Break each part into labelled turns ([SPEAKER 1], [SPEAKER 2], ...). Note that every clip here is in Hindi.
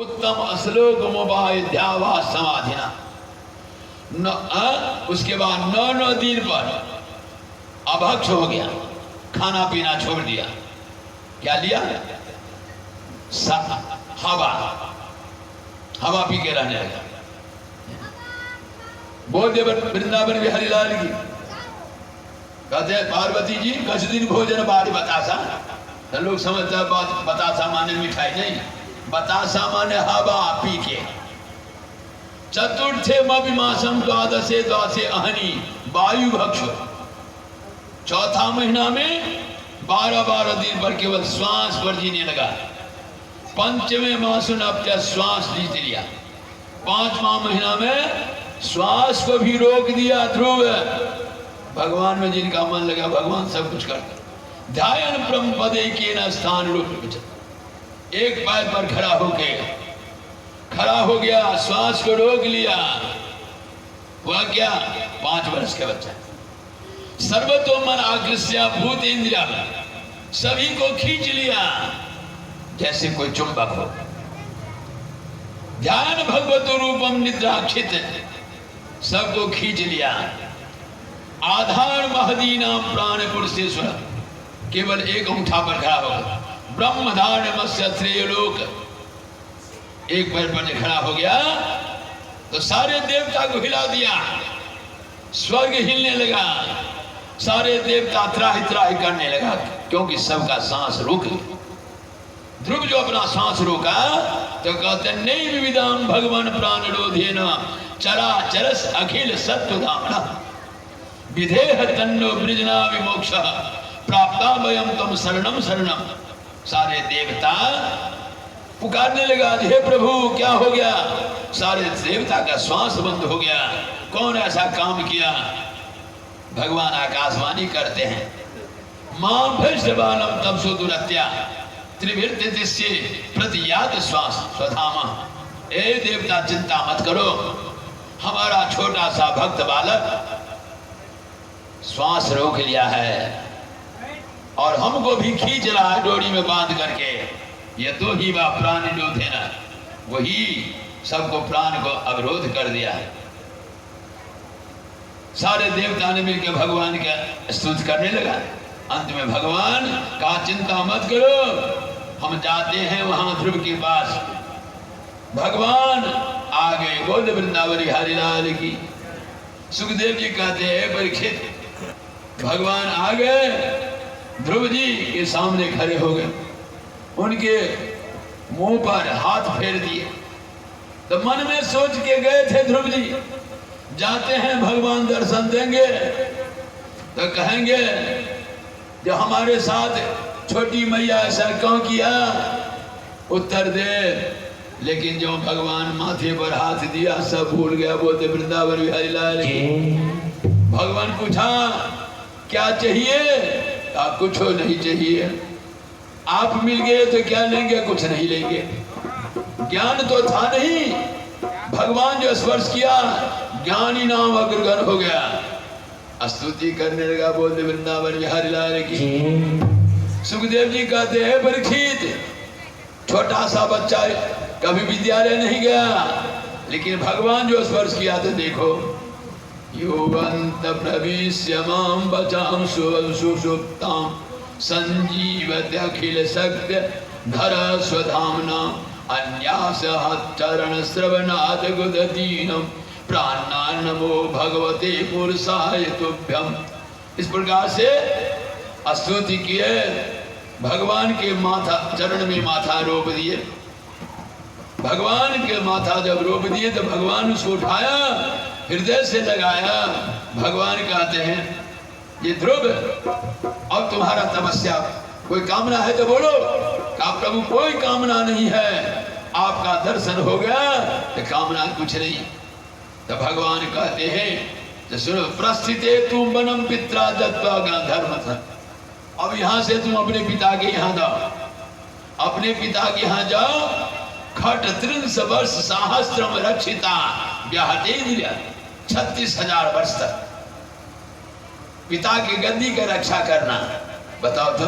[SPEAKER 1] उत्तम अश्लोक मोबाध्यावा समाधिना उसके बाद 9 दिन पर अभक्ष हो गया, खाना पीना छोड़ दिया। क्या लिया? हवा पी के रहने लगा। बोल दे वृंदावन बिहारी लाल की। कहते हैं पार्वती जी कुछ दिन भोजन बाद बतासा। तो लोग समझते हैं बतासा माने मिठाई, नहीं, बतासा माने हवा पी के। चतुर्थे मविमासम द्वादशे द्वादशे अहनी वायु भक्ष। चौथा महीना में 12 दिन पर केवल श्वास पर जीने लगा। पंचवें मासुन अपने श्वास जीत लिया। 5वां महीना में श्वास को भी रोक दिया। ध्रुव भगवान में जिनका मन लगा भगवान सब कुछ करते। ध्यान ब्रह्म पदे के न स्थान रूप। एक पैर पर खड़ा हो गया, श्वास को रोक लिया। वह क्या? 5 वर्ष का बच्चा। सर्वतो मन आकृष्य भूत इंद्रिया, सभी को खींच लिया जैसे कोई चुंबक हो। ध्यान भगवतो रूपम निद्राक्षित, सबको खींच लिया। आधार महदीना प्राण पुरुषेश्वर, केवल एक अंगूठा पर खड़ा होगा। ब्रह्मधारण मत्स्य त्रैलोक, एक पैर पर खड़ा हो गया तो सारे देवता को हिला दिया। स्वर्ग हिलने लगा, सारे देवता त्राहि त्राहि करने लगा, क्योंकि सबका सांस रुक गया। ध्रुव जो अपना सांस रोका तो कहते नहीं विविधाम भगवान प्राण रोधे न चरा चरस अखिल सत्व धामना विधेह तन्नो ब्रिजना विमोक्ष प्राप्ता वयम तम शरणम शरणम। सारे देवता पुकारने लगा, हे प्रभु क्या हो गया? सारे देवता का श्वास बंद हो गया। कौन ऐसा काम किया? भगवान आकाशवाणी करते हैं, मां भैष्यबालम तब सो दुरत्या त्रिवृत्ति प्रतियात श्वास स्वधामा। ए देवता चिंता मत करो, हमारा छोटा सा भक्त बालक श्वास रोक लिया है और हमको भी खींच रहा है डोरी में बांध करके। ये तो ही वह प्राण निरोध है ना, वही सबको प्राण को अवरोध कर दिया है। सारे देवता ने मिलकर भगवान का स्तुति करने लगा। अंत में भगवान का चिंता मत करो, हम जाते हैं वहां ध्रुव के पास। भगवान आ गए। बोल वृंदावन बिहारी लाल की। सुखदेव जी कहते हैं परीक्षित भगवान आ गए, ध्रुव जी के सामने खड़े हो गए, उनके मुंह पर हाथ फेर दिए। तो मन में सोच के गए थे ध्रुव जी जाते हैं भगवान दर्शन देंगे तो कहेंगे जो हमारे साथ छोटी मैया ऐसा क्यों किया, उत्तर दे। लेकिन जो भगवान माथे पर हाथ दिया सब भूल गया। बोलते वृंदावन बिहारी लाल की। भगवान पूछा क्या चाहिए? आप कुछ नहीं चाहिए। आप मिल गए तो क्या लेंगे? कुछ नहीं लेंगे। ज्ञान तो था नहीं, भगवान जो स्पर्श किया ज्ञानी नाम अग्रगण हो गया। स्तुति करने लगा। बोलते वृंदावन बिहारी लाल की। सुखदेव जी कहते हैं परीक्षित छोटा सा बच्चा कभी विद्यालय नहीं गया, लेकिन भगवान जो स्पर्श किया तो देखो युवंत प्रविश्य मां बचाम सुसुप्ताम संजीवत अखिल शक्ति धर स्वधामना अन्यास चरण श्रवणाद गुददीनम प्राणा नमो भगवते पुरुषाय तुभ्यम। इस प्रकार से स्तुति किए। भगवान के माथा चरण में माथा रोप दिए। भगवान के माथा जब रोप दिए तो भगवान उसको उठाया, हृदय से लगाया। भगवान कहते हैं ये ध्रुव अब तुम्हारा तपस्या कोई कामना है तो बोलो। कहा प्रभु कोई कामना नहीं है, आपका दर्शन हो गया तो कामना कुछ नहीं। तो भगवान कहते हैं तो सुनो, प्रस्थिते तुम वनम पित्रा दत्वा धर्म था। अब यहां से तुम अपने पिता के यहाँ जाओ, अपने पिता के यहाँ जाओ। खट 30 वर्ष सहस्त्रम रक्षिता व्याहतेन्द्रिय 36,000 वर्ष तक पिता की गद्दी का रक्षा करना। बताओ तो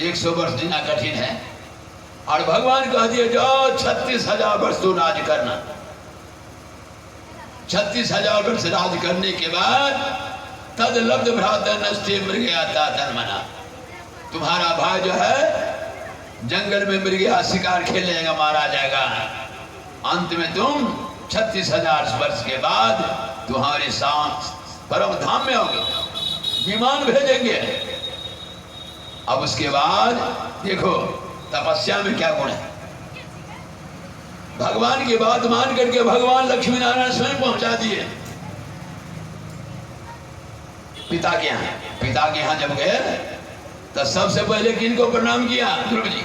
[SPEAKER 1] 100 वर्ष जीना कठिन है और भगवान कह दिए जाओ 36,000 वर्ष तो राज करना। 36,000 वर्ष राज करने के बाद तद लब्ध भ्राता नष्टे मृगया तातन मना, तुम्हारा भाई जो है जंगल में मृगया शिकार खेलेगा, मारा जाएगा। अंत में तुम 36,000 वर्ष के बाद तुम्हारे साथ परम धाम में होगे, विमान भेजेंगे। अब उसके बाद देखो तपस्या में क्या गुण है। भगवान की बात मान करके भगवान लक्ष्मी नारायण स्वयं पहुंचा दिए पिता के यहाँ। पिता के यहाँ जब गए तो सबसे पहले किनको प्रणाम किया? ध्रुव जी।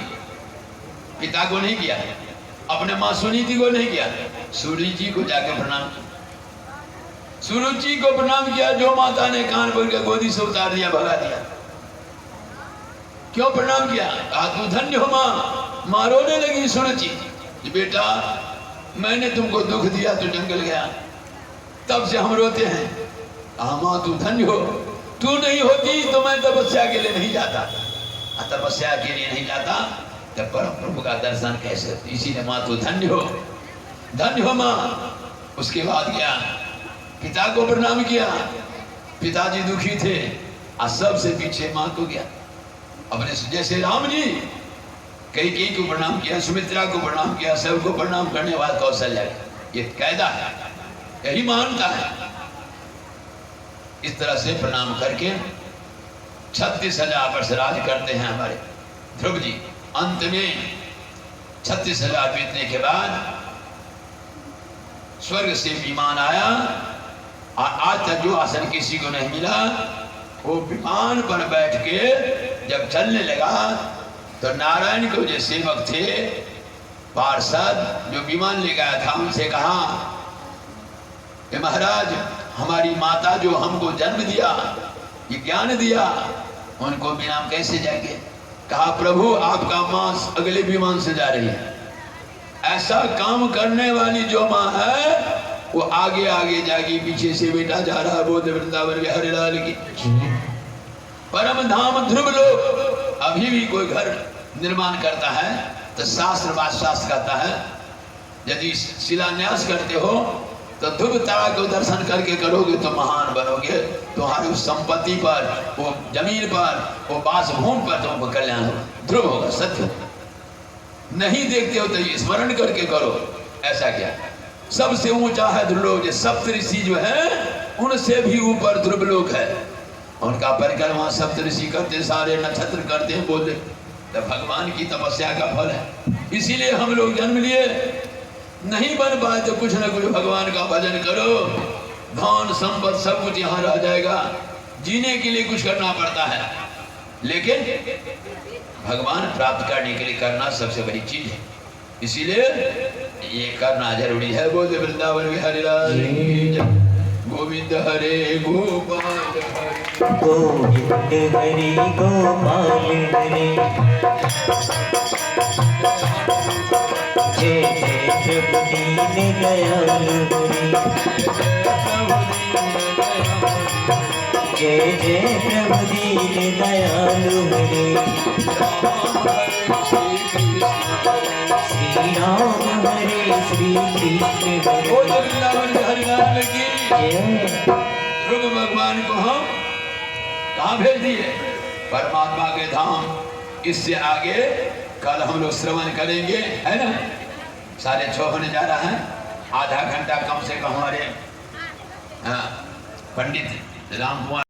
[SPEAKER 1] पिता को नहीं किया, अपने मां सुनीति को नहीं किया, सुरुचि को जाके प्रणाम किया। सुरुचि को प्रणाम किया, जो माता ने कान पकड़ के गोदी से उतार दिया, भगा दिया। क्यों प्रणाम किया? कहा तू धन्य हो मां। मां रोने लगी सुरुचि, बेटा मैंने तुमको दुख दिया, तू जंगल गया, तब से हम रोते हैं। कहा मां तू धन्य हो, तू नहीं होती तो मैं तपस्या के लिए नहीं जाता, तपस्या के लिए नहीं जाता तो परम प्रभु का दर्शन कैसे होती। इसीलिए मां तू धन्य हो, धन्य हो मां। उसके बाद गया पिता को प्रणाम किया। पिताजी दुखी थे और सबसे पीछे मां को गया। अपने जैसे राम जी कई को प्रणाम किया, सुमित्रा को प्रणाम किया, सबको प्रणाम करने वाला कौशल्या, ये कायदा है, यही मानता है। इस तरह से प्रणाम करके 36,000 वर्ष राज करते हैं हमारे ध्रुव जी। अंत में 36,000 बीतने के बाद स्वर्ग से विमान आया और आज तक जो आसन किसी को नहीं मिला, वो विमान पर बैठ के जब चलने लगा तो नारायण के जो सेवक थे पार्षद जो विमान ले गया था, उनसे कहा कि महाराज हमारी माता जो हमको जन्म दिया, ये ज्ञान दिया, उनको बिना कैसे जाएंगे? कहा प्रभु आपका मां अगले विमान से जा रही है। ऐसा काम करने वाली जो मां है वो आगे आगे जाएगी, पीछे से बेटा जा रहा है। बोध वृंदावन में हरिलाल की परम धाम ध्रुव लोक। अभी भी कोई घर निर्माण करता है तो शास्त्र कहता है यदि शिलान्यास करते हो तो ध्रुव तारा को दर्शन करके करोगे तो महान बनोगे, तुम्हारी उस संपत्ति पर, वो जमीन पर, वो बासभूमि पर तुमको कल्याण होगा, ध्रुव होगा, सत्य। नहीं देखते हो तो ये स्मरण करके करो। ऐसा क्या सबसे ऊंचा है ध्रुवलोक, जो सप्तऋषि जो है उनसे भी ऊपर ध्रुवलोक है। उनका परिक्रमा सप्तऋषि करते, सारे नक्षत्र करते हैं, बोले तो भगवान की तपस्या का फल है। इसीलिए हम लोग जन्म लिए, नहीं बन पाए तो कुछ ना कुछ भगवान का भजन करो, धन संपत्ति सब कुछ यहाँ रह जाएगा। जीने के लिए कुछ करना पड़ता है, लेकिन भगवान प्राप्त करने के लिए करना सबसे बड़ी चीज है। इसीलिए ये करना जरूरी है। बोले वृंदावन बिहारी लाल गोविंद हरे गोपाल हरे
[SPEAKER 2] गोविंद हरे गोपाल हरे जय जय प्रभु दीन दयालु हरे जय जय प्रभु दीन दयालु हरे श्री राम हरे श्री कृष्ण हरे
[SPEAKER 1] ध्रुव भगवान को हम कहाँ भेज दिए? परमात्मा के धाम। इससे आगे कल हम लोग श्रवण करेंगे, है ना। 6:30 होने जा रहा है, आधा घंटा कम से कम हमारे पंडित राम कुमार